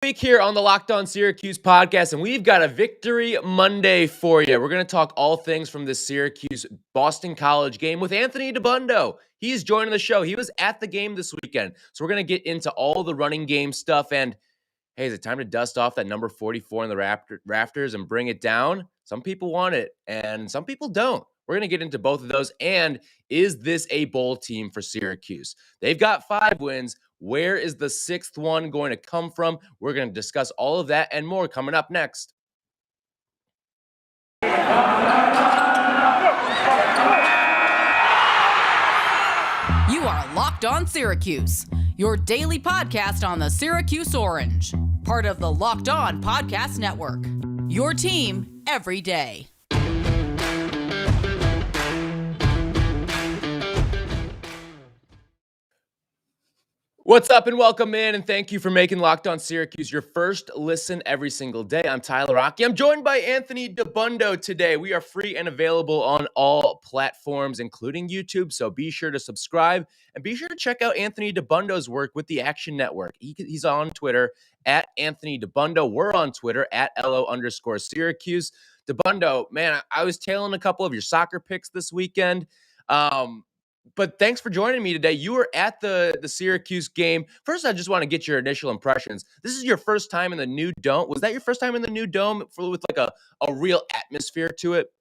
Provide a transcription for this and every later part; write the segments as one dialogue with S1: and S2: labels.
S1: Week here on the Locked On Syracuse podcast, and we've got a Victory Monday for you. We're going to talk all things from this Syracuse-Boston College game with Anthony Dabbundo. He's joining the show. He was at the game this weekend, so we're going to get into all the running game stuff. And hey, is it time to dust off that number 44 in the rafters and bring it down? Some people want it, and some people don't. We're going to get into both of those. And is this a bowl team for Syracuse? They've got 5 wins. Where is the 6th one going to come from? We're going to discuss all of that and more coming up next.
S2: You are Locked On Syracuse, your daily podcast on the Syracuse Orange, part of the Locked On Podcast Network, your team every day.
S1: What's up and welcome in, and thank you for making Locked On Syracuse your first listen every single day. I'm Tyler Aki. I'm joined by Anthony Dabbundo today. We are free and available on all platforms, including YouTube, so be sure to subscribe and be sure to check out Anthony Dabbundo's work with the Action Network. He's on Twitter at Anthony Dabbundo. We're on Twitter at LO_Syracuse. Dabbundo, man, I was tailing a couple of your soccer picks this weekend. But thanks for joining me today. You were at the Syracuse game. First, I just want to get your initial impressions. This is your first time in the new dome. Was that your first time in the new dome with like a real atmosphere to it?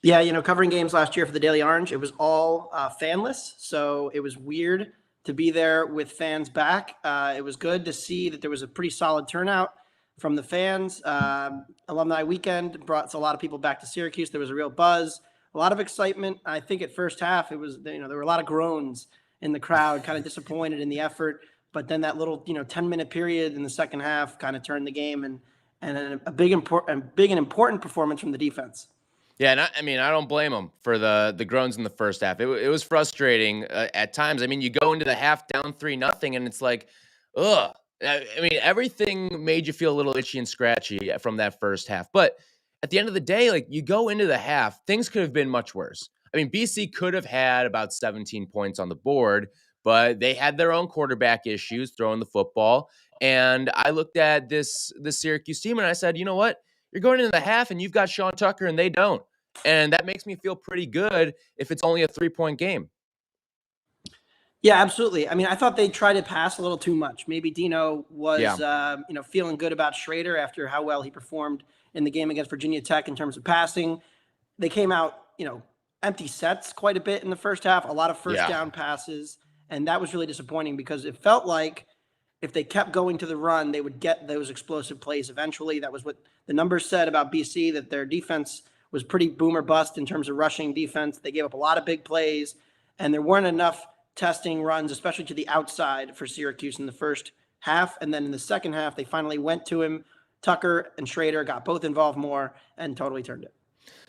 S3: Yeah, covering games last year for the Daily Orange, it was all fanless. So it was weird to be there with fans back. It was good to see that there was a pretty solid turnout from the fans. Alumni weekend brought a lot of people back to Syracuse. There was a real buzz. A lot of excitement. I think at first half, it was, there were a lot of groans in the crowd, kind of disappointed in the effort. But then that little, 10-minute period in the second half kind of turned the game and a big and important performance from the defense.
S1: Yeah, and I don't blame them for the groans in the first half. It was frustrating at times. I mean, you go into the half down 3-0, and it's like, ugh. I mean, everything made you feel a little itchy and scratchy from that first half. But at the end of the day, like, you go into the half, things could have been much worse. I mean, BC could have had about 17 points on the board, but they had their own quarterback issues throwing the football. And I looked at this Syracuse team and I said, you know what? You're going into the half and you've got Sean Tucker and they don't. And that makes me feel pretty good if it's only a 3-point game.
S3: Yeah, absolutely. I mean, I thought they tried to pass a little too much. Maybe Dino was, feeling good about Schrader after how well he performed in the game against Virginia Tech in terms of passing. They came out, empty sets quite a bit in the first half, a lot of first down passes. And that was really disappointing because it felt like if they kept going to the run, they would get those explosive plays eventually. That was what the numbers said about BC, that their defense was pretty boom or bust in terms of rushing defense. They gave up a lot of big plays, and there weren't enough testing runs, especially to the outside for Syracuse in the first half. And then in the second half, they finally went to him. Tucker and Schrader got both involved more and totally turned it.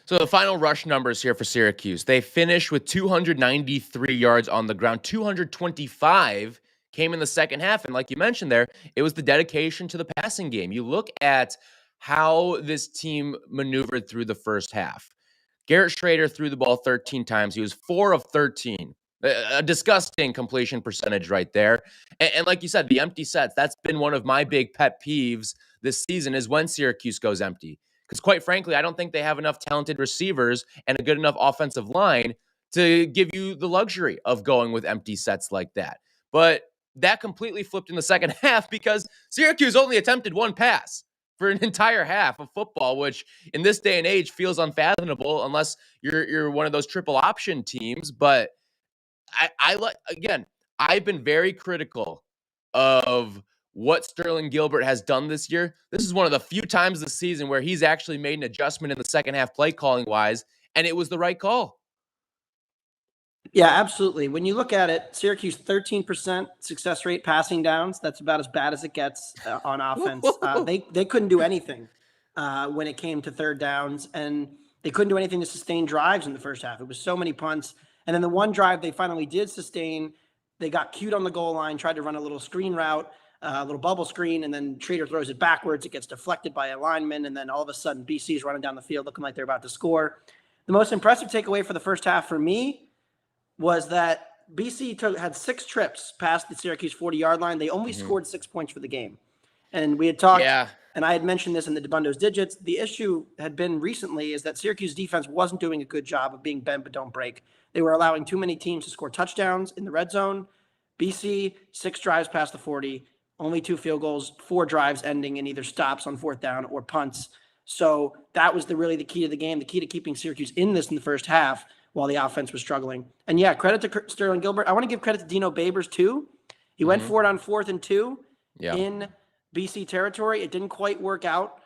S1: So the final rush numbers here for Syracuse. They finished with 293 yards on the ground. 225 came in the second half. And like you mentioned there, it was the dedication to the passing game. You look at how this team maneuvered through the first half. Garrett Schrader threw the ball 13 times. He was 4 of 13. A disgusting completion percentage right there. And like you said, the empty sets, that's been one of my big pet peeves this season, is when Syracuse goes empty. Because quite frankly, I don't think they have enough talented receivers and a good enough offensive line to give you the luxury of going with empty sets like that. But that completely flipped in the second half because Syracuse only attempted 1 pass for an entire half of football, which in this day and age feels unfathomable unless you're one of those triple option teams. But I've been very critical of what Sterling Gilbert has done this year. This is one of the few times this season where he's actually made an adjustment in the second half play calling wise, and it was the right call.
S3: Yeah, absolutely. When you look at it, Syracuse 13% success rate passing downs. That's about as bad as it gets on offense. They couldn't do anything when it came to third downs, and they couldn't do anything to sustain drives in the first half. It was so many punts. And then the one drive they finally did sustain, they got cute on the goal line, tried to run a little screen route, a little bubble screen, and then Schrader throws it backwards. It gets deflected by a lineman, and then all of a sudden BC is running down the field looking like they're about to score. The most impressive takeaway for the first half for me was that BC had 6 trips past the Syracuse 40-yard line. They only scored 6 points for the game. And we had talked,
S1: Yeah.
S3: and I had mentioned this in the Dabundo's digits. The issue had been recently is that Syracuse defense wasn't doing a good job of being bend but don't break. They were allowing too many teams to score touchdowns in the red zone. BC, 6 drives past the 40, only 2 field goals, 4 drives ending in either stops on fourth down or punts. So that was really the key to the game, the key to keeping Syracuse in this in the first half while the offense was struggling. And yeah, credit to Sterling Gilbert. I want to give credit to Dino Babers too. He went for it on 4th and 2 in BC territory. It didn't quite work out.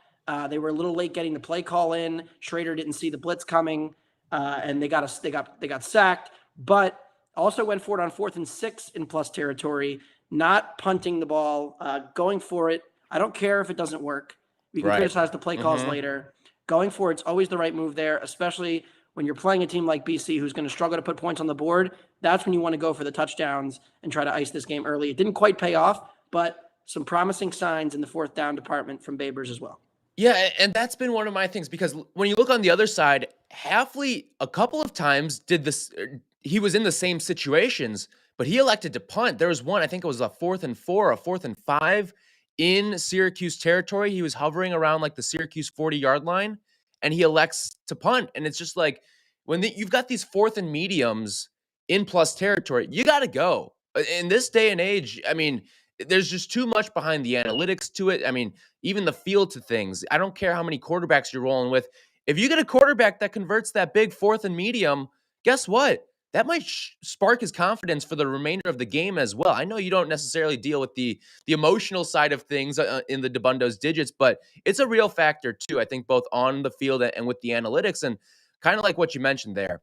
S3: They were a little late getting the play call in. Schrader didn't see the blitz coming, and they got sacked. But also went for it on 4th and 6 in plus territory, not punting the ball, going for it. I don't care if it doesn't work. We can criticize the play calls later. Going for it's always the right move there, especially when you're playing a team like BC who's going to struggle to put points on the board. That's when you want to go for the touchdowns and try to ice this game early. It didn't quite pay off, but some promising signs in the fourth down department from Babers as well.
S1: Yeah, and that's been one of my things, because when you look on the other side, Hafley a couple of times did this. He was in the same situations, but he elected to punt. There was one, I think it was a 4th and 4, a 4th and 5 in Syracuse territory. He was hovering around like the Syracuse 40-yard line, and he elects to punt. And it's just like, when you've got these 4th and mediums in plus territory, you got to go. In this day and age, I mean, there's just too much behind the analytics to it. I mean, even the feel to things. I don't care how many quarterbacks you're rolling with. If you get a quarterback that converts that big 4th and medium, guess what? That might spark his confidence for the remainder of the game as well. I know you don't necessarily deal with the emotional side of things in the Dabundo's digits, but it's a real factor too, I think, both on the field and with the analytics. And kind of like what you mentioned there,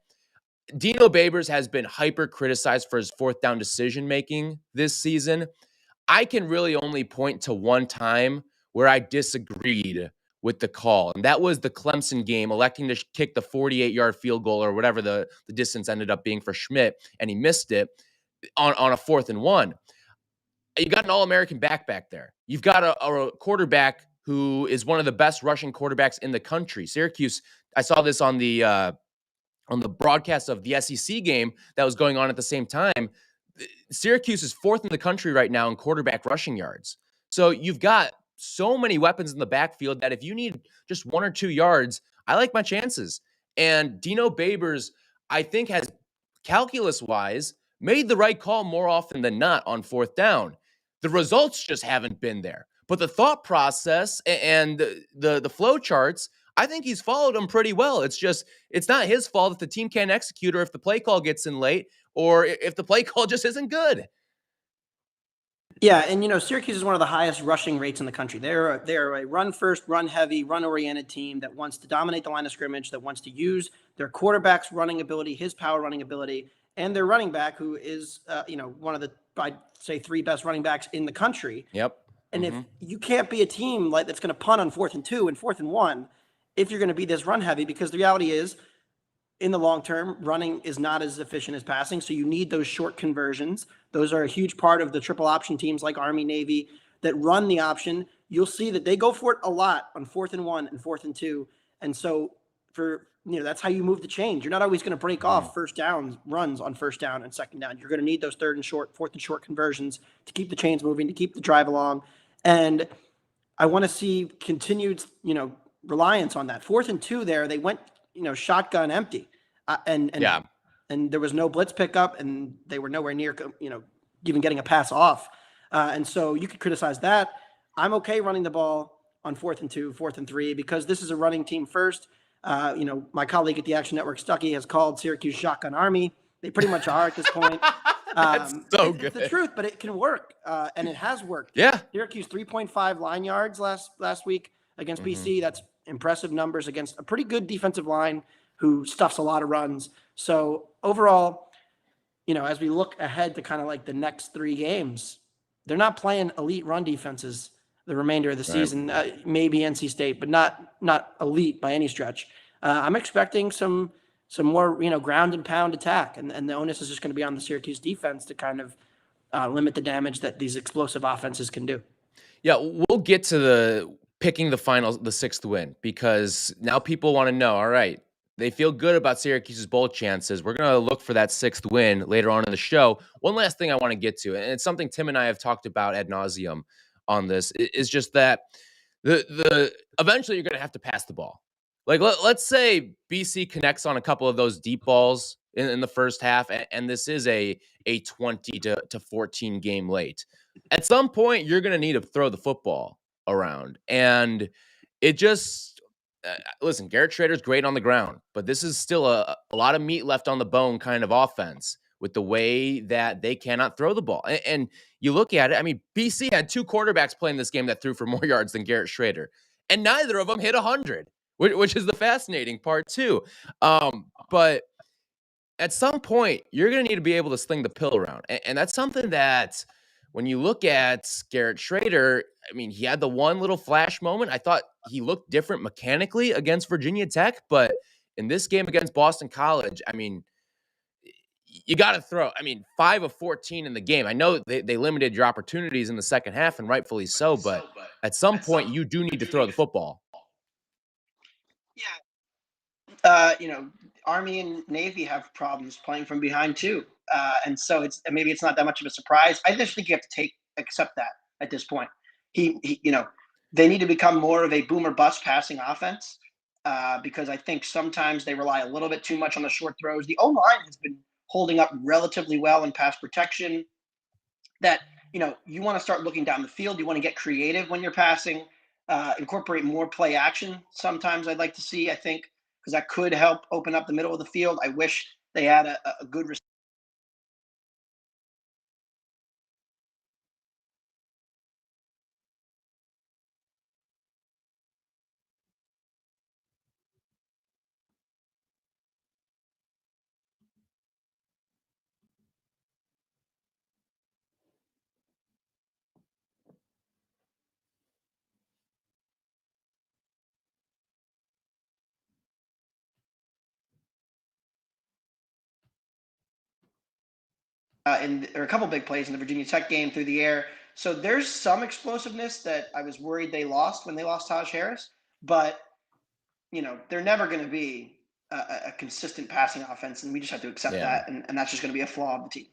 S1: Dino Babers has been hyper criticized for his 4th down decision-making this season. I can really only point to one time where I disagreed with the call, and that was the Clemson game, electing to kick the 48-yard field goal or whatever the distance ended up being for Schmidt, and he missed it on a 4th and 1. You got an All-American back there. You've got a quarterback who is one of the best rushing quarterbacks in the country. Syracuse, I saw this on the broadcast of the SEC game that was going on at the same time. Syracuse is 4th in the country right now in quarterback rushing yards. So you've got so many weapons in the backfield that if you need just 1 or 2 yards, I like my chances. And Dino Babers, I think, has calculus-wise made the right call more often than not on 4th down. The results just haven't been there. But the thought process and the flow charts, I think he's followed them pretty well. It's not his fault if the team can't execute, or if the play call gets in late, or if the play call just isn't good.
S3: Yeah, and Syracuse is one of the highest rushing rates in the country. They're a run-first, run-heavy, run-oriented team that wants to dominate the line of scrimmage, that wants to use their quarterback's running ability, his power running ability, and their running back, who is one of the, I'd say, 3 best running backs in the country.
S1: Yep.
S3: And if you can't be a team like that's going to punt on 4th and 2 and 4th and 1, if you're going to be this run-heavy, because the reality is, in the long term, running is not as efficient as passing. So you need those short conversions. Those are a huge part of the triple option teams like Army, Navy that run the option. You'll see that they go for it a lot on 4th and 1 and 4th and 2. And so that's how you move the chains. You're not always going to break off first down runs on 1st down and 2nd down. You're going to need those 3rd and short, 4th and short conversions to keep the chains moving, to keep the drive along. And I want to see continued, reliance on that. 4th and 2 there, they went, shotgun empty. And there was no blitz pickup, and they were nowhere near, even getting a pass off. And so you could criticize that. I'm okay running the ball on 4th and 2, 4th and 3, because this is a running team first. My colleague at the Action Network, Stuckey, has called Syracuse Shotgun Army. They pretty much are at this point.
S1: That's so good.
S3: It's the truth, but it can work, and it has worked.
S1: Yeah.
S3: Syracuse 3.5 line yards last week against BC. That's impressive numbers against a pretty good defensive line who stuffs a lot of runs. So overall, as we look ahead to kind of like the next 3 games, they're not playing elite run defenses the remainder of the season. Maybe NC State, but not elite by any stretch. I'm expecting some more, ground and pound attack, and the onus is just going to be on the Syracuse defense to kind of limit the damage that these explosive offenses can do.
S1: Yeah, we'll get to the picking the 6th win, because now people want to know, all right, they feel good about Syracuse's bowl chances. We're going to look for that 6th win later on in the show. One last thing I want to get to, and it's something Tim and I have talked about ad nauseum on this is just that the eventually you're going to have to pass the ball. Like let's say BC connects on a couple of those deep balls in the first half, and this is a 20 to 14 game late. At some point, you're going to need to throw the football around, and it just listen. Garrett Schrader's great on the ground, but this is still a lot of meat left on the bone kind of offense with the way that they cannot throw the ball. And you look at it, I mean, BC had 2 quarterbacks playing this game that threw for more yards than Garrett Schrader, and neither of them hit 100, which is the fascinating part too. But at some point, you're going to need to be able to sling the pill around. And that's something that when you look at Garrett Schrader, I mean, he had the one little flash moment. I thought he looked different mechanically against Virginia Tech, but in this game against Boston College, I mean, you got to throw. I mean, 5 of 14 in the game. I know they limited your opportunities in the second half, and rightfully so, but at some point, you do need to throw the football.
S3: Yeah. Army and Navy have problems playing from behind too. And so maybe it's not that much of a surprise. I just think you have to accept that at this point. They need to become more of a boom or bust passing offense because I think sometimes they rely a little bit too much on the short throws. The O-line has been holding up relatively well in pass protection. That, you want to start looking down the field. You want to get creative when you're passing, incorporate more play action. Sometimes I'd like to see, I think, because that could help open up the middle of the field. I wish they had a good there are a couple big plays in the Virginia Tech game through the air. So there's some explosiveness that I was worried they lost when they lost Taj Harris, but they're never going to be a consistent passing offense, and we just have to accept that, and that's just going to be a flaw of the team.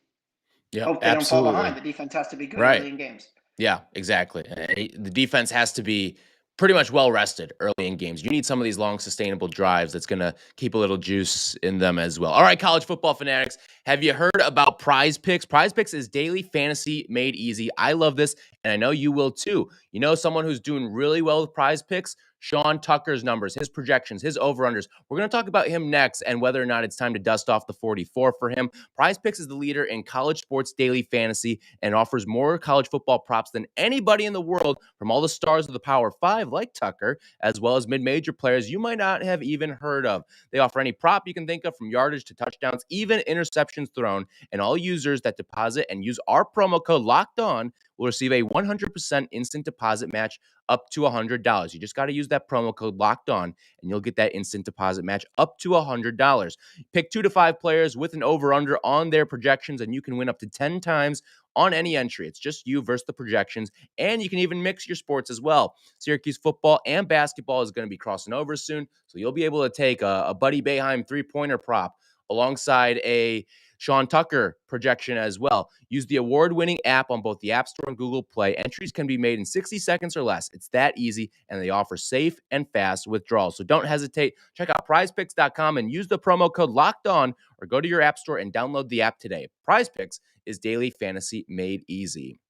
S1: Yeah,
S3: hope they don't fall behind. The defense has to be good early in games.
S1: Yeah, exactly. The defense has to be pretty much well rested early in games. You need some of these long, sustainable drives that's going to keep a little juice in them as well. All right, college football fanatics, have you heard about Prize Picks? Prize Picks is daily fantasy made easy. I love this, and I know you will too. You know someone who's doing really well with Prize Picks? Sean Tucker's numbers, his projections, his over-unders. We're going to talk about him next and whether or not it's time to dust off the 44 for him. Prize Picks is the leader in college sports daily fantasy and offers more college football props than anybody in the world, from all the stars of the Power 5 like Tucker, as well as mid-major players you might not have even heard of. They offer any prop you can think of, from yardage to touchdowns, even interceptions thrown, and all users that deposit and use our promo code LOCKEDON will receive a 100% instant deposit match up to $100. You just got to use that promo code Locked On, and you'll get that instant deposit match up to $100. Pick 2 to 5 players with an over-under on their projections, and you can win up to 10 times on any entry. It's just you versus the projections, and you can even mix your sports as well. Syracuse football and basketball is going to be crossing over soon, so you'll be able to take a Buddy Boeheim three-pointer prop alongside a Sean Tucker projection as well. Use the award-winning app on both the App Store and Google Play. Entries can be made in 60 seconds or less. It's that easy, and they offer safe and fast withdrawals. So don't hesitate. Check out prizepicks.com and use the promo code LOCKEDON, or go to your App Store and download the app today. Prize Picks is daily fantasy made easy.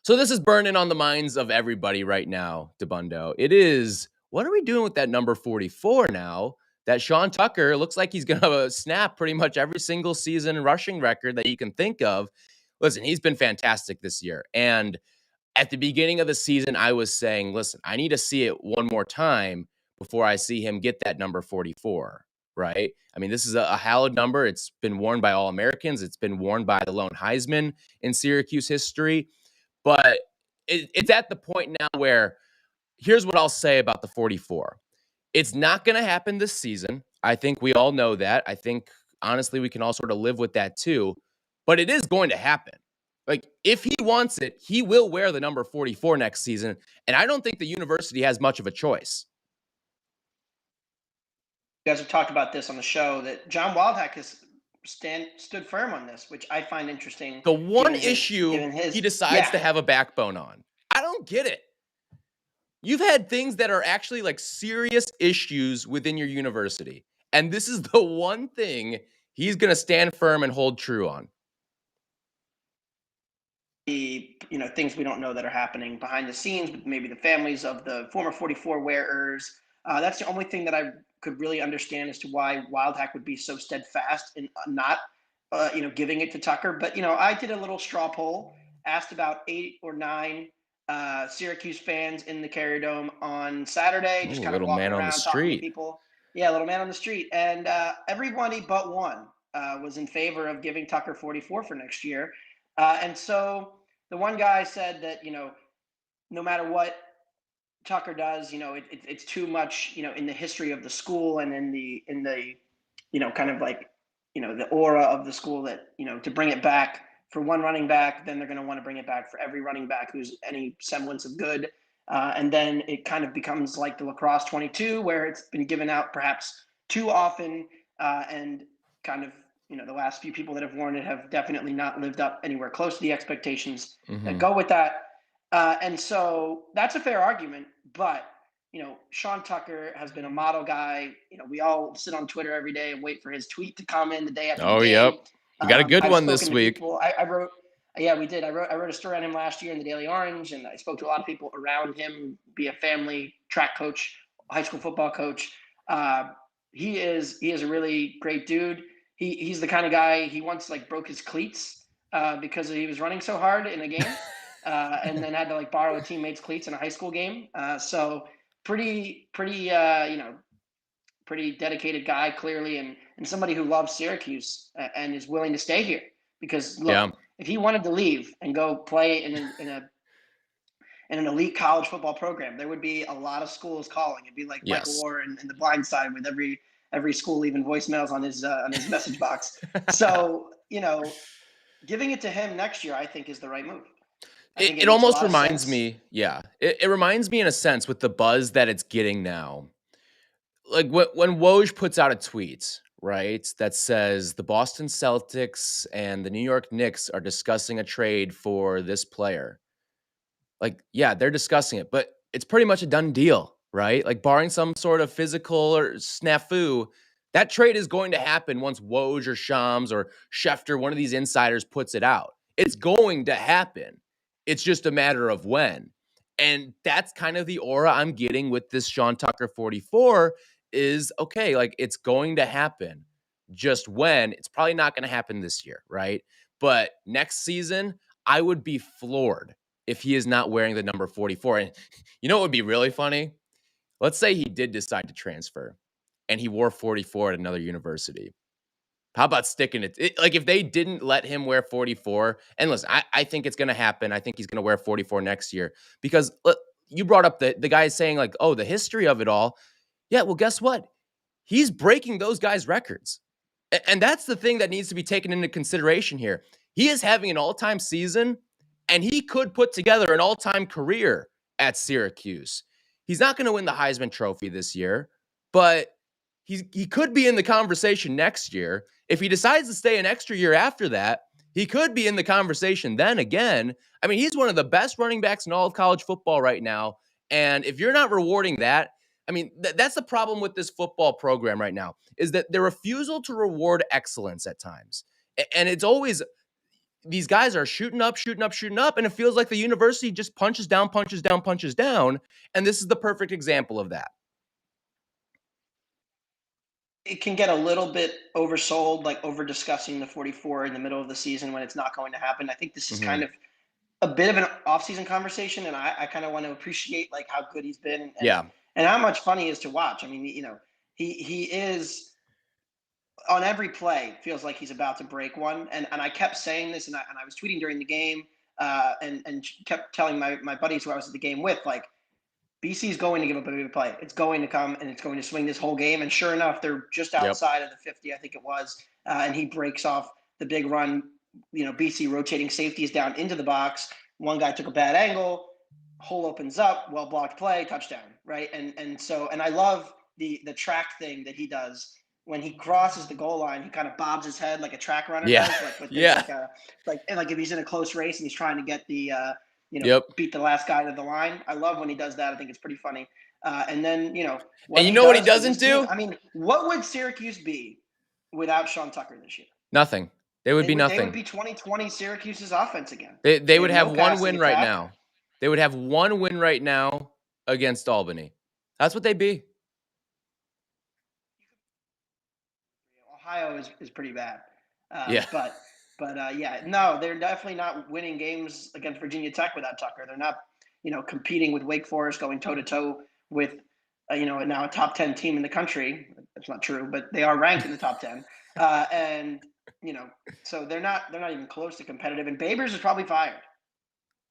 S1: So this is burning on the minds of everybody right now, Dabbundo. It is, what are we doing with that number 44 now? That Sean Tucker looks like he's going to snap pretty much every single season rushing record that you can think of. Listen, he's been fantastic this year. And at the beginning of the season, I was saying, listen, I need to see it one more time before I see him get that number 44, right? I mean, this is a hallowed number. It's been worn by all Americans. It's been worn by the lone Heisman in Syracuse history. But it's at the point now where, here's what I'll say about the 44. It's not going to happen this season. I think we all know that. I think, honestly, we can all sort of live with that too. But it is going to happen. Like, if he wants it, he will wear the number 44 next season. And I don't think the university has much of a choice.
S3: You guys have talked about this on the show, that John Wildhack has stood firm on this, which I find interesting.
S1: The one issue he decides to have a backbone on. I don't get it. You've had things that are actually like serious issues within your university. And this is the one thing he's going to stand firm and hold true on.
S3: Things we don't know that are happening behind the scenes with maybe the families of the former 44 wearers. That's the only thing that I could really understand as to why WildHack would be so steadfast in not, giving it to Tucker. But, I did a little straw poll, asked about 8 or 9 Syracuse fans in the Carrier Dome on Saturday, just kind of walking around talking to people. Yeah, little man on the street. And everybody but one was in favor of giving Tucker 44 for next year. And so the one guy said that, no matter what Tucker does, it's too much, in the history of the school and in the kind of like, the aura of the school that, to bring it back for one running back, then they're going to want to bring it back for every running back who's any semblance of good. And then it kind of becomes like the lacrosse 22, where it's been given out perhaps too often and kind of, the last few people that have worn it have definitely not lived up anywhere close to the expectations that go with that. And so that's a fair argument, but, Sean Tucker has been a model guy. We all sit on Twitter every day and wait for his tweet to come in the day after the game.
S1: Yep. We got a good one this week.
S3: I wrote, yeah, we did. I wrote a story on him last year in the Daily Orange, and I spoke to a lot of people around him, be a family track coach, high school football coach. He is a really great dude. He's the kind of guy, he once broke his cleats because he was running so hard in a game and then had to borrow a teammate's cleats in a high school game. So pretty dedicated guy, clearly, and somebody who loves Syracuse and is willing to stay here because look, if he wanted to leave and go play in an elite college football program, there would be a lot of schools calling. It'd be like Michael Orr and The Blind Side with every school leaving voicemails on his message box. So, giving it to him next year, I think, is the right move.
S1: It almost reminds me, it reminds me in a sense with the buzz that it's getting now. Like when Woj puts out a tweet, right, that says the Boston Celtics and the New York Knicks are discussing a trade for this player. They're discussing it, but it's pretty much a done deal, right? Barring some sort of physical or snafu, that trade is going to happen once Woj or Shams or Schefter, one of these insiders, puts it out. It's going to happen. It's just a matter of when. And that's kind of the aura I'm getting with this Sean Tucker 44 is, okay, it's going to happen. Just when? It's probably not going to happen this year, right? But next season, I would be floored if he is not wearing the number 44. And you know what would be really funny? Let's say he did decide to transfer and he wore 44 at another university. How about sticking it? If they didn't let him wear 44, and listen, I think it's going to happen. I think he's going to wear 44 next year because you brought up the guy saying the history of it all. Yeah, well, guess what? He's breaking those guys' records. And that's the thing that needs to be taken into consideration here. He is having an all-time season, and he could put together an all-time career at Syracuse. He's not going to win the Heisman Trophy this year, but he could be in the conversation next year. If he decides to stay an extra year after that, he could be in the conversation then again. I mean, he's one of the best running backs in all of college football right now. And if you're not rewarding that, I mean, that's the problem with this football program right now, is that their refusal to reward excellence at times. And it's always, these guys are shooting up, and it feels like the university just punches down. And this is the perfect example of that.
S3: It can get a little bit oversold, over discussing the 44 in the middle of the season when it's not going to happen. I think this is kind of a bit of an off-season conversation, and I kind of want to appreciate how good he's been and how much fun he is to watch. I mean, he is on every play feels like he's about to break one. And I kept saying this, and I was tweeting during the game and kept telling my buddies who I was at the game with, BC is going to give up a big play. It's going to come, and it's going to swing this whole game. And sure enough, they're just outside of the 50, I think it was. And he breaks off the big run. BC rotating safeties down into the box. One guy took a bad angle. Hole opens up. Well-blocked play. Touchdown, right? And I love the track thing that he does when he crosses the goal line, he kind of bobs his head like a track runner
S1: Yeah.
S3: does, like with
S1: Yeah.
S3: like if he's in a close race and he's trying to get the
S1: Yep.
S3: beat the last guy to the line. I love when he does that. I think it's pretty funny. And then what
S1: And you
S3: he
S1: know what he
S3: does for
S1: doesn't
S3: this team,
S1: do?
S3: I mean, what would Syracuse be without Sean Tucker this year?
S1: Nothing. They would be
S3: They would
S1: nothing.
S3: be 2020 Syracuse's offense again.
S1: They would have
S3: no
S1: one
S3: passing
S1: win right
S3: attack.
S1: now. They would have one win right now against Albany. That's what they'd be.
S3: Ohio is pretty bad.
S1: Yeah.
S3: But yeah, no, they're definitely not winning games against Virginia Tech without Tucker. They're not, competing with Wake Forest, going toe to toe with, now a top 10 team in the country. That's not true, but they are ranked in the top 10. And so they're not even close to competitive. And Babers is probably fired.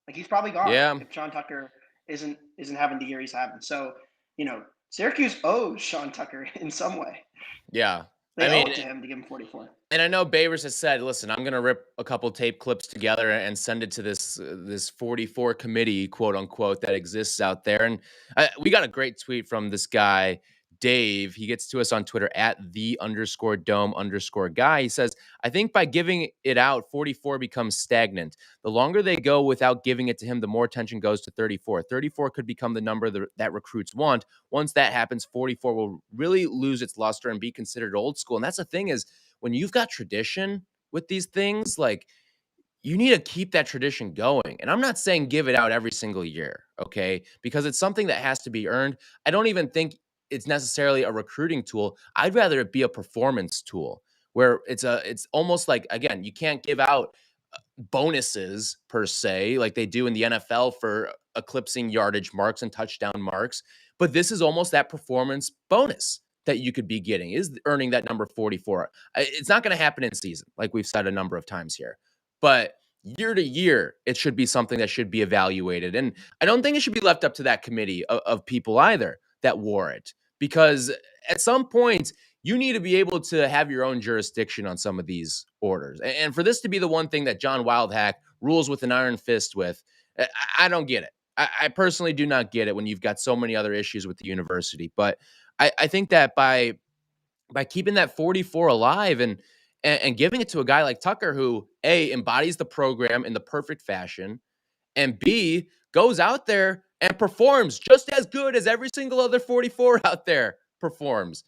S3: Like he's probably gone.
S1: Yeah.
S3: If Sean Tucker isn't having the year he's having. So, Syracuse owes Sean Tucker in some way.
S1: Yeah.
S3: They owe it to him to give him 44.
S1: And I know Babers has said, listen, I'm going to rip a couple tape clips together and send it to this 44 committee, quote unquote, that exists out there. And we got a great tweet from this guy, Dave. He gets to us on Twitter at @the_dome_guy. He says, I think by giving it out, 44 becomes stagnant. The longer they go without giving it to him, the more attention goes to 34. 34 could become the number that recruits want. Once that happens, 44 will really lose its luster and be considered old school. And that's the thing is, when you've got tradition with these things, like you need to keep that tradition going. And I'm not saying give it out every single year, okay? Because it's something that has to be earned. I don't even think it's necessarily a recruiting tool. I'd rather it be a performance tool where it's almost like, again, you can't give out bonuses per se, like they do in the NFL for eclipsing yardage marks and touchdown marks. But this is almost that performance bonus that you could be getting, is earning that number 44. It's not going to happen in season, like we've said a number of times here. But year to year, it should be something that should be evaluated. And I don't think it should be left up to that committee of people either that wore it. Because at some point, you need to be able to have your own jurisdiction on some of these orders. And for this to be the one thing that John Wildhack rules with an iron fist with, I don't get it. I personally do not get it when you've got so many other issues with the university. But I think that by keeping that 44 alive and giving it to a guy like Tucker, who A, embodies the program in the perfect fashion, and B, goes out there and performs just as good as every single other 44 out there performs.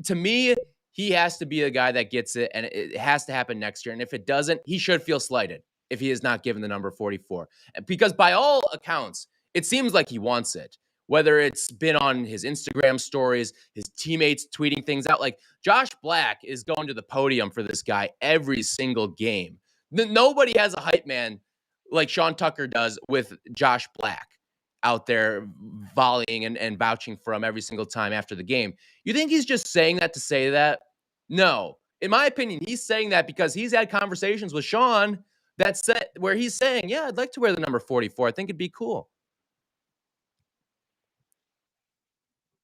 S1: To me, he has to be the guy that gets it, and it has to happen next year. And if it doesn't, he should feel slighted if he is not given the number 44. Because by all accounts, it seems like he wants it. Whether it's been on his Instagram stories, his teammates tweeting things out. Like Josh Black is going to the podium for this guy every single game. Nobody has a hype man like Sean Tucker does with Josh Black out there volleying and vouching for him every single time after the game. You think he's just saying that to say that? No. In my opinion, he's saying that because he's had conversations with Sean where he's saying, yeah, I'd like to wear the number 44. I think it'd be cool.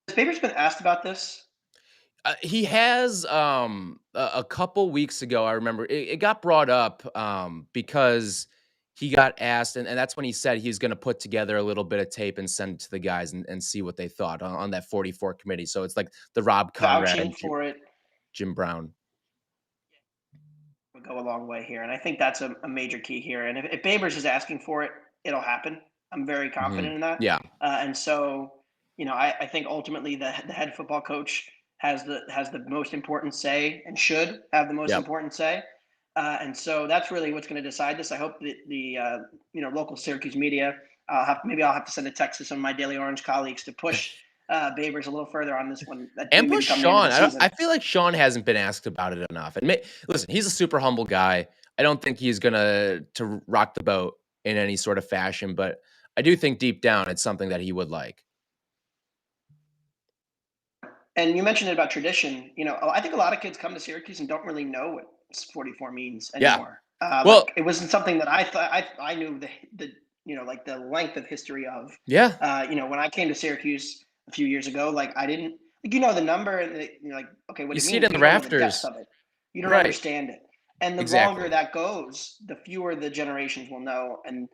S3: Has Babers been asked about this?
S1: He has a couple weeks ago. I remember it got brought up because he got asked, and that's when he said he's going to put together a little bit of tape and send it to the guys and see what they thought on that 44 committee. So it's like the Rob Conrad
S3: Vouching for it.
S1: Jim Brown.
S3: Would go a long way here. And I think that's a major key here. And if Babers is asking for it, it'll happen. I'm very confident in that.
S1: Yeah.
S3: And so, I think ultimately the head football coach has the most important say and should have the most important say. And so that's really what's going to decide this. I hope that the local Syracuse media, I'll have to send a text to some of my Daily Orange colleagues to push Babers a little further on this one.
S1: And push Sean. I feel like Sean hasn't been asked about it enough. And listen, he's a super humble guy. I don't think he's going to rock the boat in any sort of fashion, but I do think deep down it's something that he would like.
S3: And you mentioned it about tradition. I think a lot of kids come to Syracuse and don't really know what 44 means anymore.
S1: Well,
S3: it wasn't something that I thought I knew the length of history of.
S1: Yeah.
S3: When I came to Syracuse a few years ago, like I didn't the number and you're like, okay, what
S1: you
S3: do
S1: see
S3: mean?
S1: it in the rafters.
S3: You don't understand it. And the
S1: Exactly.
S3: longer that goes, the fewer the generations will know. And,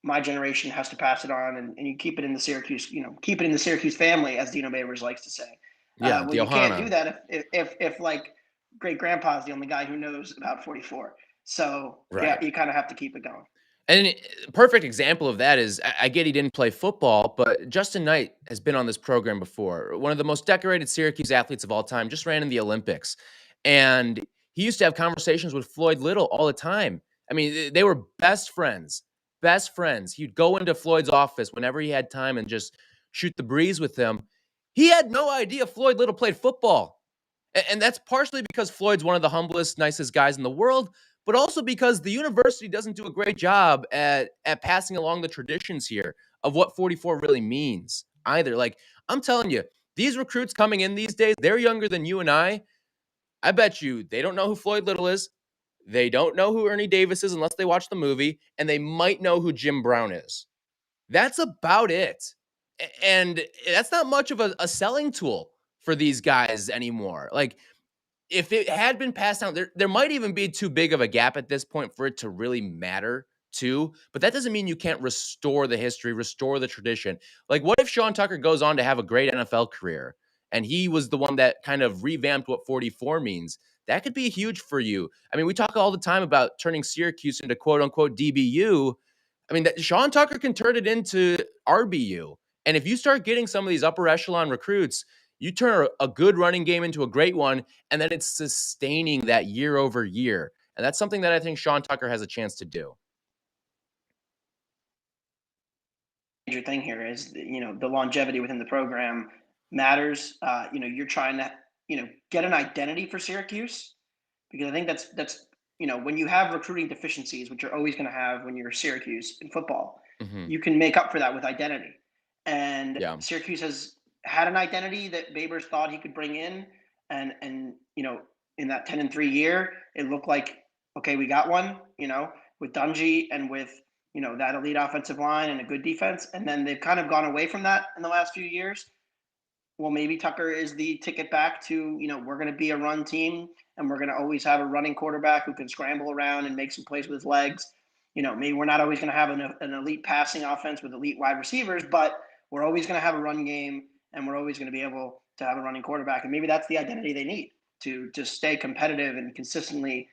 S3: my generation has to pass it on and you keep it in the Syracuse, keep it in the Syracuse family, as Dino Babers likes to say.
S1: Yeah,
S3: Well,
S1: the
S3: you can't do
S1: Ohana.
S3: that if like great grandpa's the only guy who knows about 44. So yeah,
S1: Right.
S3: you kind of have to keep it going.
S1: And perfect example of that is I get he didn't play football, but Justin Knight has been on this program before. One of the most decorated Syracuse athletes of all time, just ran in the Olympics. And he used to have conversations with Floyd Little all the time. I mean, they were best friends. Best friends. He'd go into Floyd's office whenever he had time and just shoot the breeze with him. He had no idea Floyd Little played football. And that's partially because Floyd's one of the humblest, nicest guys in the world, but also because the university doesn't do a great job at passing along the traditions here of what 44 really means either. Like, I'm telling you, these recruits coming in these days, they're younger than you and I. I bet you they don't know who Floyd Little is. They don't know who Ernie Davis is unless they watch the movie, and they might know who Jim Brown is. That's about it. And that's not much of a selling tool for these guys anymore. Like, if it had been passed down, there might even be too big of a gap at this point for it to really matter too. But that doesn't mean you can't restore the history, restore the tradition. Like, what if Sean Tucker goes on to have a great NFL career and he was the one that kind of revamped what 44 means? That could be huge for you. I mean, we talk all the time about turning Syracuse into quote unquote DBU. I mean, Sean Tucker can turn it into RBU. And if you start getting some of these upper echelon recruits, you turn a good running game into a great one, and then it's sustaining that year over year. And that's something that I think Sean Tucker has a chance to do.
S3: Major thing here is, the longevity within the program matters. You're trying to, get an identity for Syracuse, because I think that's when you have recruiting deficiencies, which you're always going to have when you're Syracuse in football, you can make up for that with identity. And
S1: Yeah.
S3: Syracuse has had an identity that Babers thought he could bring in, and in that 10-3 year, it looked like, okay, we got one, with Dungy and with that elite offensive line and a good defense, and then they've kind of gone away from that in the last few years. Well, maybe Tucker is the ticket back to, we're going to be a run team, and we're going to always have a running quarterback who can scramble around and make some plays with his legs. Maybe we're not always going to have an elite passing offense with elite wide receivers, but we're always going to have a run game, and we're always going to be able to have a running quarterback. And maybe that's the identity they need to stay competitive and consistently,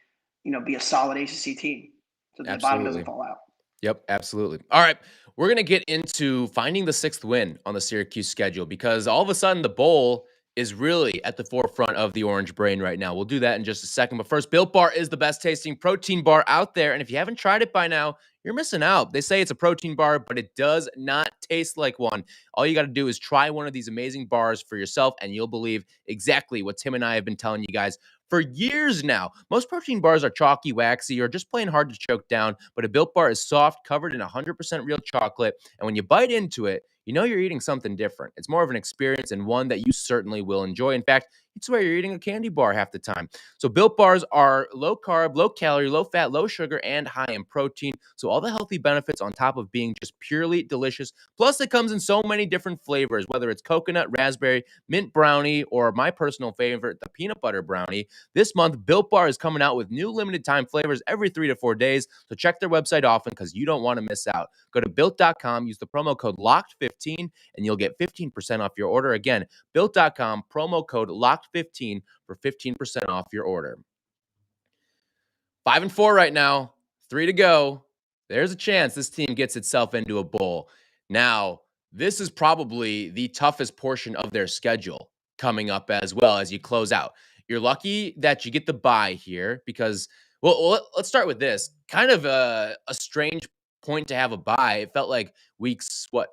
S3: be a solid ACC team so that the bottom doesn't fall out.
S1: Yep, absolutely. All right, we're going to get into finding the sixth win on the Syracuse schedule, because all of a sudden the bowl is really at the forefront of the orange brain right now. We'll do that in just a second. But first, Built Bar is the best tasting protein bar out there. And if you haven't tried it by now, you're missing out. They say it's a protein bar, but it does not taste like one. All you got to do is try one of these amazing bars for yourself, and you'll believe exactly what Tim and I have been telling you guys for years now. Most protein bars are chalky, waxy, or just plain hard to choke down, but a Built Bar is soft, covered in 100% real chocolate, and when you bite into it, you know you're eating something different. It's more of an experience, and one that you certainly will enjoy. In fact, you'd swear you're eating a candy bar half the time. So Built Bars are low carb, low calorie, low fat, low sugar, and high in protein. So all the healthy benefits on top of being just purely delicious. Plus, it comes in so many different flavors, whether it's coconut, raspberry, mint brownie, or my personal favorite, the peanut butter brownie. This month, Built Bar is coming out with new limited time flavors every 3 to 4 days. So check their website often, because you don't want to miss out. Go to Built.com, use the promo code LOCKED15, and you'll get 15% off your order. Again, Built.com, promo code LOCKED15 for 15% off your order. 5-4 right now, 3 to go. There's a chance this team gets itself into a bowl. Now, this is probably the toughest portion of their schedule coming up as well as you close out. You're lucky that you get the bye here because, well, let's start with this. Kind of a strange point to have a bye. It felt like weeks, 5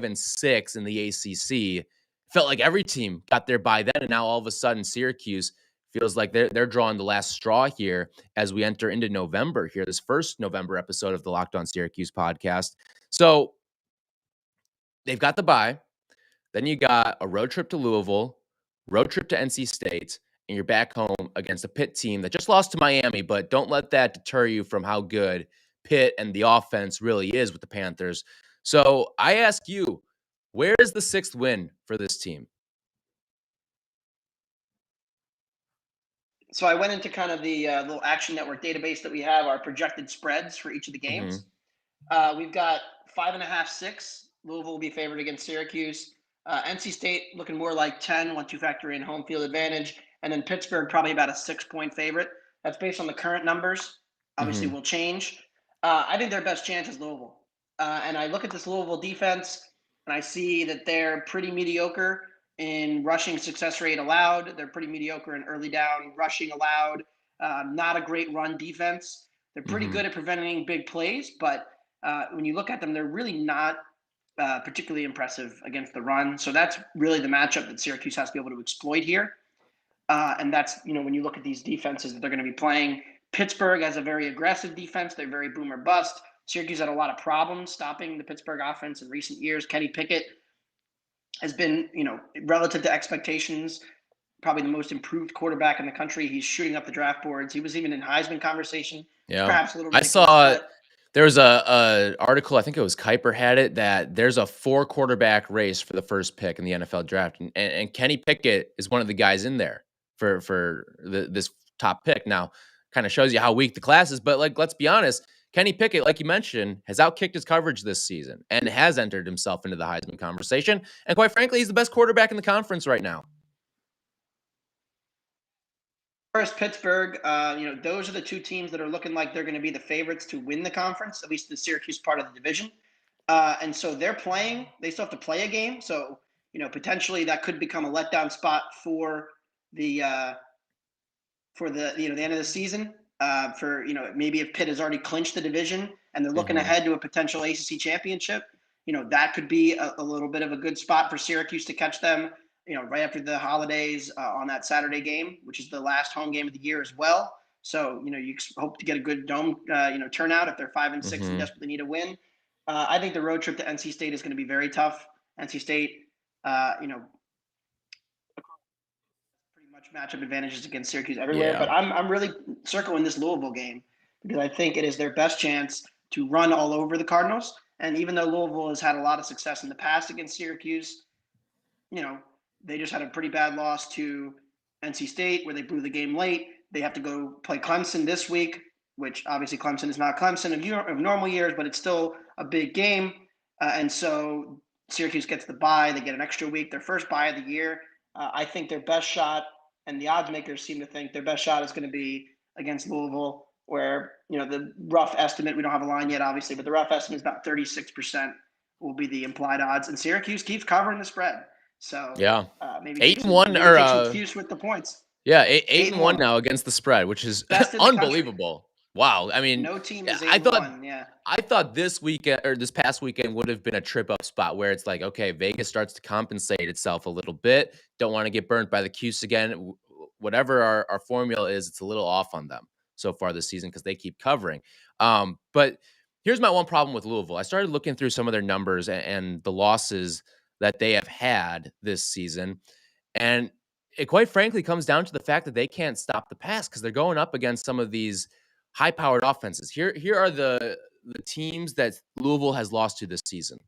S1: and 6 in the ACC. Felt like every team got their bye then, and now all of a sudden Syracuse feels like they're drawing the last straw here as we enter into November here, this first November episode of the Locked On Syracuse podcast. So they've got the bye. Then you got a road trip to Louisville, road trip to NC State, and you're back home against a Pitt team that just lost to Miami, but don't let that deter you from how good Pitt and the offense really is with the Panthers. So I ask you, where is the sixth win for this team?
S3: So I went into kind of the little Action Network database that we have, our projected spreads for each of the games. We've got 5.5, 6. Louisville will be favored against Syracuse. NC State looking more like 10 once you factor in home field advantage. And then Pittsburgh probably about a 6-point favorite. That's based on the current numbers. Obviously, will change. I think their best chance is Louisville. And I look at this Louisville defense, and I see that they're pretty mediocre in rushing success rate allowed. They're pretty mediocre in early down rushing allowed. Not a great run defense. They're pretty good at preventing big plays, but when you look at them, they're really not particularly impressive against the run. So that's really the matchup that Syracuse has to be able to exploit here. And that's, when you look at these defenses that they're going to be playing, Pittsburgh has a very aggressive defense. They're very boom or bust. Syracuse had a lot of problems stopping the Pittsburgh offense in recent years. Kenny Pickett has been, relative to expectations, probably the most improved quarterback in the country. He's shooting up the draft boards. He was even in Heisman conversation.
S1: Yeah.
S3: Perhaps a little
S1: I saw there was a article, I think it was Kuiper had it, that there's a 4 quarterback race for the first pick in the NFL draft. And Kenny Pickett is one of the guys in there for this top pick. Now, kind of shows you how weak the class is, but let's be honest, Kenny Pickett, like you mentioned, has outkicked his coverage this season and has entered himself into the Heisman conversation. And quite frankly, he's the best quarterback in the conference right now.
S3: First, Pittsburgh, those are the 2 teams that are looking like they're going to be the favorites to win the conference, at least the Syracuse part of the division. And so they still have to play a game. So, potentially that could become a letdown spot for the the end of the season. Maybe if Pitt has already clinched the division and they're looking ahead to a potential ACC championship, that could be a little bit of a good spot for Syracuse to catch them, right after the holidays on that Saturday game, which is the last home game of the year as well. So, you hope to get a good dome, turnout if they're 5-6 and desperately need a win. I think the road trip to NC State is going to be very tough. NC State, pretty much matchup advantages against Syracuse everywhere. Yeah. But I'm really circling this Louisville game because I think it is their best chance to run all over the Cardinals. And even though Louisville has had a lot of success in the past against Syracuse, they just had a pretty bad loss to NC State where they blew the game late. They have to go play Clemson this week, which obviously Clemson is not Clemson of normal years, but it's still a big game. And so Syracuse gets the bye. They get an extra week, their first bye of the year. I think their best shot, and the odds makers seem to think their best shot is going to be against Louisville, where, the rough estimate, we don't have a line yet, obviously, but the rough estimate is about 36% will be the implied odds. And Syracuse keeps covering the spread. So
S1: yeah,
S3: maybe
S1: 8-1
S3: or excuse with the points.
S1: Yeah, 8-1 now against the spread, which is unbelievable. Wow, I mean,
S3: no team is 8-1. Yeah,
S1: I thought this weekend or this past weekend would have been a trip up spot where it's like, okay, Vegas starts to compensate itself a little bit. Don't want to get burnt by the Cuse again. Whatever our formula is, it's a little off on them so far this season because they keep covering. But here's my one problem with Louisville. I started looking through some of their numbers and the losses that they have had this season. And it quite frankly comes down to the fact that they can't stop the pass because they're going up against some of these high-powered offenses. Here are the teams that Louisville has lost to this season.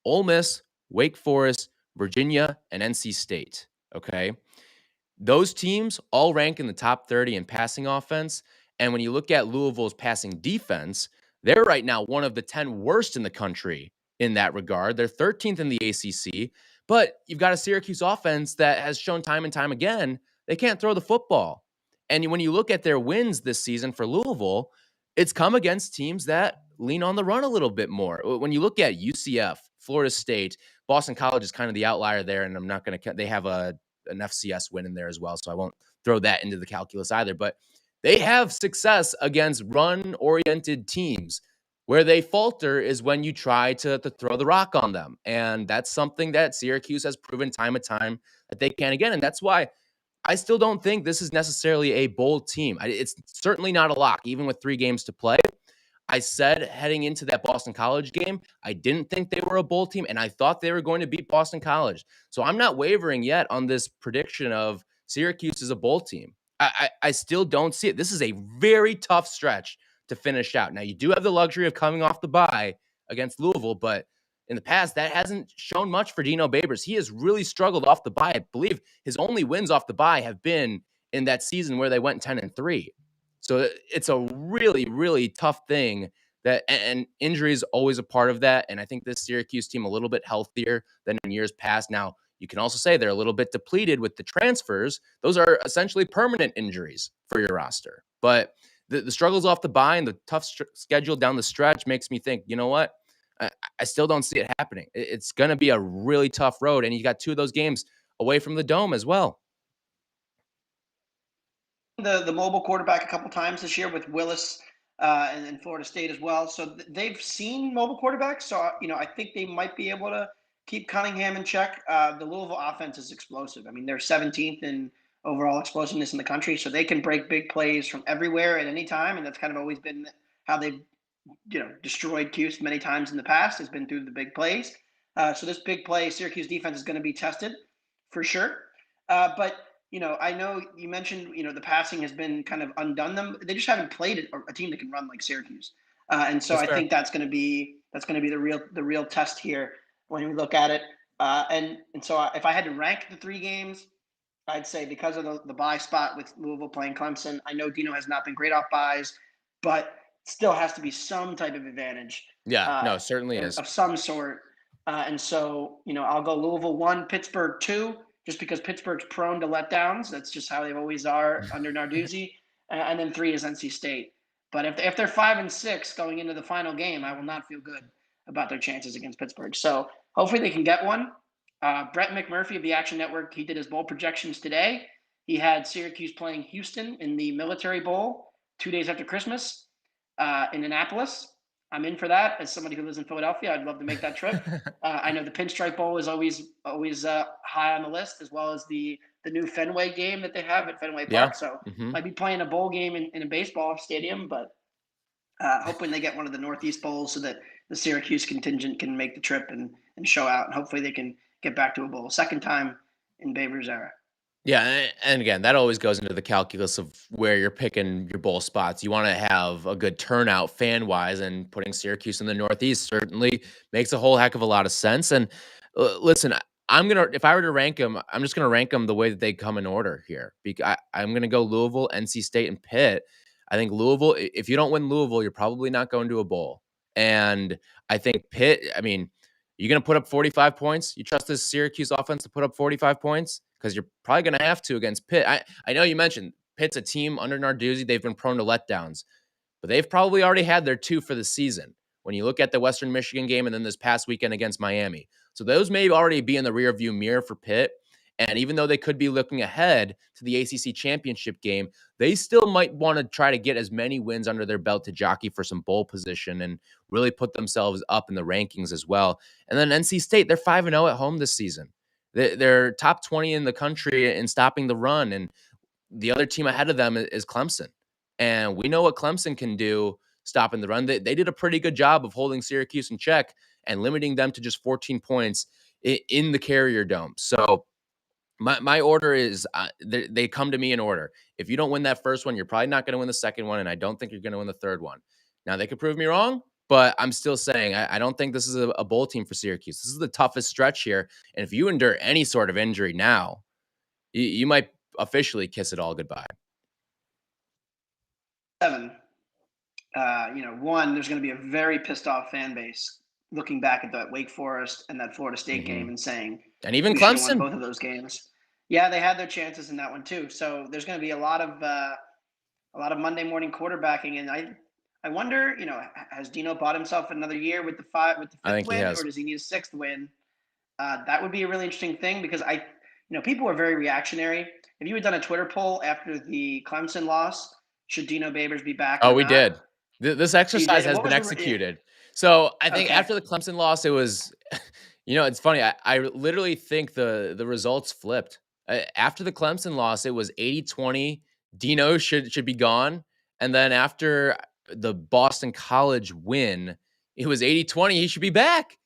S1: Ole Miss, Wake Forest, Virginia, and NC State. Okay? Those teams all rank in the top 30 in passing offense. And when you look at Louisville's passing defense, they're right now one of the 10 worst in the country in that regard. They're 13th in the ACC, but you've got a Syracuse offense that has shown time and time again they can't throw the football. And when you look at their wins this season for Louisville, it's come against teams that lean on the run a little bit more. When you look at UCF, Florida State, Boston College is kind of the outlier there, and I'm not going to – they have an FCS win in there as well, so I won't throw that into the calculus either. But they have success against run-oriented teams. Where they falter is when you try to throw the rock on them. And that's something that Syracuse has proven time and time that they can again. And that's why I still don't think this is necessarily a bold team. It's certainly not a lock, even with 3 games to play. I said heading into that Boston College game, I didn't think they were a bowl team, and I thought they were going to beat Boston College. So I'm not wavering yet on this prediction of Syracuse as a bowl team. I still don't see it. This is a very tough stretch to finish out. Now, you do have the luxury of coming off the bye against Louisville, but in the past, that hasn't shown much for Dino Babers. He has really struggled off the bye. I believe his only wins off the bye have been in that season where they went 10-3. So it's a really, really tough thing And injury is always a part of that. And I think this Syracuse team a little bit healthier than in years past. Now, you can also say they're a little bit depleted with the transfers. Those are essentially permanent injuries for your roster. But the struggles off the bye and the tough schedule down the stretch makes me think, you know what? I still don't see it happening. It's going to be a really tough road. And you got 2 of those games away from the Dome as well.
S3: The mobile quarterback a couple times this year with Willis and Florida State as well. So they've seen mobile quarterbacks. So, I think they might be able to keep Cunningham in check. The Louisville offense is explosive. I mean, they're 17th in overall explosiveness in the country. So they can break big plays from everywhere at any time. And that's kind of always been how they've, destroyed Cuse many times in the past, has been through the big plays. So this big play, Syracuse defense is going to be tested for sure. But I know you mentioned, the passing has been kind of undone them. They just haven't played a team that can run like Syracuse. And so I think that's going to be the real test here when we look at it. And so if I had to rank the 3 games, I'd say because of the bye spot with Louisville playing Clemson, I know Dino has not been great off byes, but still has to be some type of advantage.
S1: Yeah, no, certainly is.
S3: Of some sort. And so, I'll go Louisville 1, Pittsburgh 2, just because Pittsburgh's prone to letdowns. That's just how they always are under Narduzzi. And then 3 is NC State. But if they're 5 and 6 going into the final game, I will not feel good about their chances against Pittsburgh. So hopefully they can get one. Brett McMurphy of the Action Network, he did his bowl projections today. He had Syracuse playing Houston in the Military Bowl 2 days after Christmas in Annapolis. I'm in for that. As somebody who lives in Philadelphia, I'd love to make that trip. I know the Pinstripe Bowl is always high on the list, as well as the new Fenway game that they have at Fenway Park. So might be playing a bowl game in a baseball stadium, but hoping they get one of the Northeast Bowls so that the Syracuse contingent can make the trip and show out. And hopefully they can get back to a bowl. Second time in Babers' era.
S1: Yeah, and again, that always goes into the calculus of where you're picking your bowl spots. You want to have a good turnout fan-wise, and putting Syracuse in the Northeast certainly makes a whole heck of a lot of sense. And listen, if I were to rank them, I'm just gonna rank them the way that they come in order here. I'm gonna go Louisville, NC State, and Pitt. I think Louisville, if you don't win Louisville, you're probably not going to a bowl. And I think Pitt, I mean, you're going to put up 45 points? You trust this Syracuse offense to put up 45 points? Because you're probably going to have to against Pitt. I know you mentioned Pitt's a team under Narduzzi. They've been prone to letdowns, but they've probably already had their 2 for the season when you look at the Western Michigan game and then this past weekend against Miami. So those may already be in the rearview mirror for Pitt. And even though they could be looking ahead to the ACC championship game, they still might want to try to get as many wins under their belt to jockey for some bowl position and really put themselves up in the rankings as well. And then NC State, they're 5-0 at home this season. They're top 20 in the country in stopping the run. And the other team ahead of them is Clemson. And we know what Clemson can do stopping the run. They did a pretty good job of holding Syracuse in check and limiting them to just 14 points in the Carrier Dome. So my order is they come to me in order. If you don't win that first one, you're probably not going to win the second one, and I don't think you're going to win the third one. Now, they could prove me wrong, but I'm still saying I don't think this is a bowl team for Syracuse. This is the toughest stretch here, and if you endure any sort of injury now, you might officially kiss it all goodbye.
S3: 7. One, there's going to be a very pissed off fan base looking back at that Wake Forest and that Florida State game and saying,
S1: and even Clemson,
S3: both of those games. Yeah, they had their chances in that one too. So there's going to be a lot of Monday morning quarterbacking, and I wonder, has Dino bought himself another year with the fifth win, or does he need a 6th win? That would be a really interesting thing because people are very reactionary. If you had done a Twitter poll after the Clemson loss, should Dino Babers be back?
S1: Oh, we did. This exercise has been executed. So I think after the Clemson loss, it was, it's funny. I literally think the results flipped. After the Clemson loss, it was 80-20. Dino should be gone. And then after the Boston College win, it was 80-20. He should be back.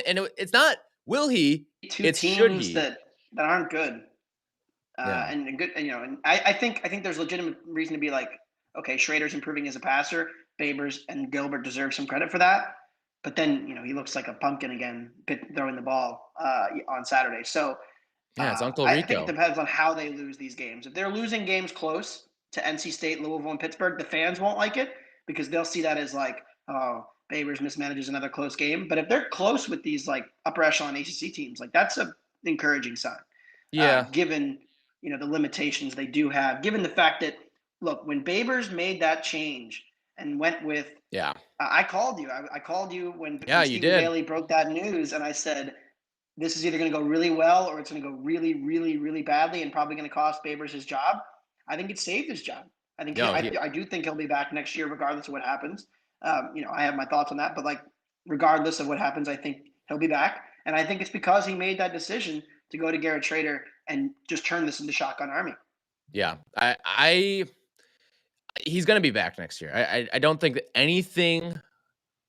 S1: And it's not, will he? It's should he.
S3: That aren't good. And good, and I think there's legitimate reason to be like, okay, Schrader's improving as a passer. Babers and Gilbert deserve some credit for that. But then, he looks like a pumpkin again, throwing the ball on Saturday. So
S1: it's Uncle Rico.
S3: I think it depends on how they lose these games. If they're losing games close to NC State, Louisville, and Pittsburgh, the fans won't like it because they'll see that as like, oh, Babers mismanages another close game. But if they're close with these like upper echelon ACC teams, like that's a encouraging sign.
S1: Yeah.
S3: Given the limitations they do have, given the fact that look, when Babers made that change and went with I called you. I called you when
S1: You
S3: Stephen
S1: did.
S3: Bailey broke that news, and I said this is either going to go really well or it's going to go really, really, really badly and probably going to cost Babers his job. I think it saved his job. I think I do think he'll be back next year, regardless of what happens. I have my thoughts on that, but like regardless of what happens, I think he'll be back, and I think it's because he made that decision to go to Garrett Schrader and just turn this into Shotgun Army.
S1: Yeah, he's going to be back next year. I don't think that anything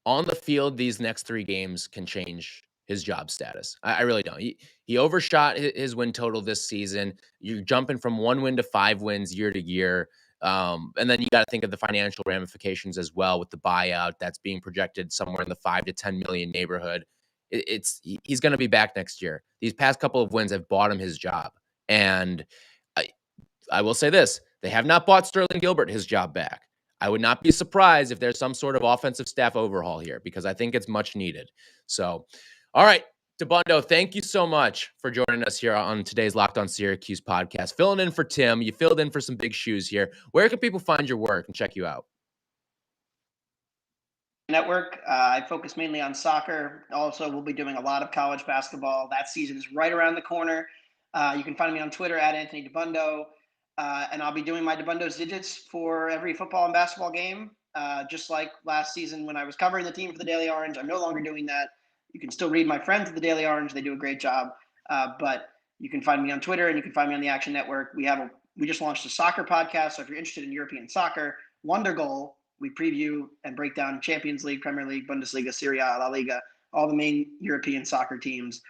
S1: on the field these next 3 games can change his job status. I really don't. He overshot his win total this season. You're jumping from 1 win to 5 wins year to year. And then you got to think of the financial ramifications as well with the buyout that's being projected somewhere in the 5 to 10 million neighborhood. He's going to be back next year. These past couple of wins have bought him his job. And I will say this, they have not bought Sterling Gilbert his job back. I would not be surprised if there's some sort of offensive staff overhaul here because I think it's much needed. So, all right, Dabbundo, thank you so much for joining us here on today's Locked On Syracuse podcast. Filling in for Tim. You filled in for some big shoes here. Where can people find your work and check you out?
S3: Network. I focus mainly on soccer. Also, we'll be doing a lot of college basketball. That season is right around the corner. You can find me on Twitter at Anthony Dabbundo. And I'll be doing my Dabundo's digits for every football and basketball game, just like last season when I was covering the team for the Daily Orange. I'm no longer doing that. You can still read my friends at the Daily Orange. They do a great job. But you can find me on Twitter and you can find me on the Action Network. We just launched a soccer podcast. So if you're interested in European soccer, Wonder Goal, we preview and break down Champions League, Premier League, Bundesliga, Serie A, La Liga, all the main European soccer teams.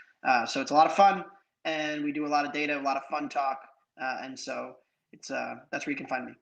S3: So it's a lot of fun and we do a lot of data, a lot of fun talk. And so that's where you can find me.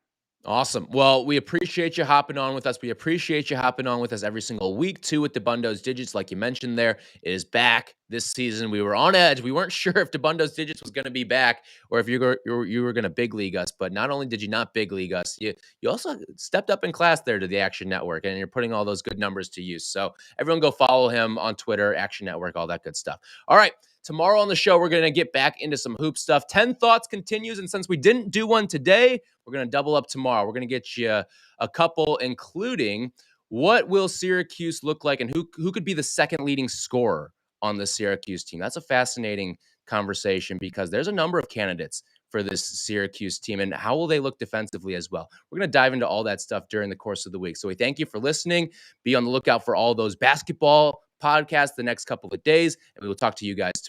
S1: Awesome. Well, we appreciate you hopping on with us. We appreciate you hopping on with us every single week, too, with Dabundo's Digits. Like you mentioned there, it is back this season. We were on edge. We weren't sure if Dabundo's Digits was going to be back or if you were going to big league us. But not only did you not big league us, you also stepped up in class there to the Action Network, and you're putting all those good numbers to use. So everyone go follow him on Twitter, Action Network, all that good stuff. All right. Tomorrow on the show, we're going to get back into some hoop stuff. 10 Thoughts continues, and since we didn't do one today, we're going to double up tomorrow. We're going to get you a couple, including what will Syracuse look like and who could be the second leading scorer on the Syracuse team. That's a fascinating conversation because there's a number of candidates for this Syracuse team, and how will they look defensively as well? We're going to dive into all that stuff during the course of the week. So we thank you for listening. Be on the lookout for all those basketball podcasts the next couple of days, and we will talk to you guys tomorrow.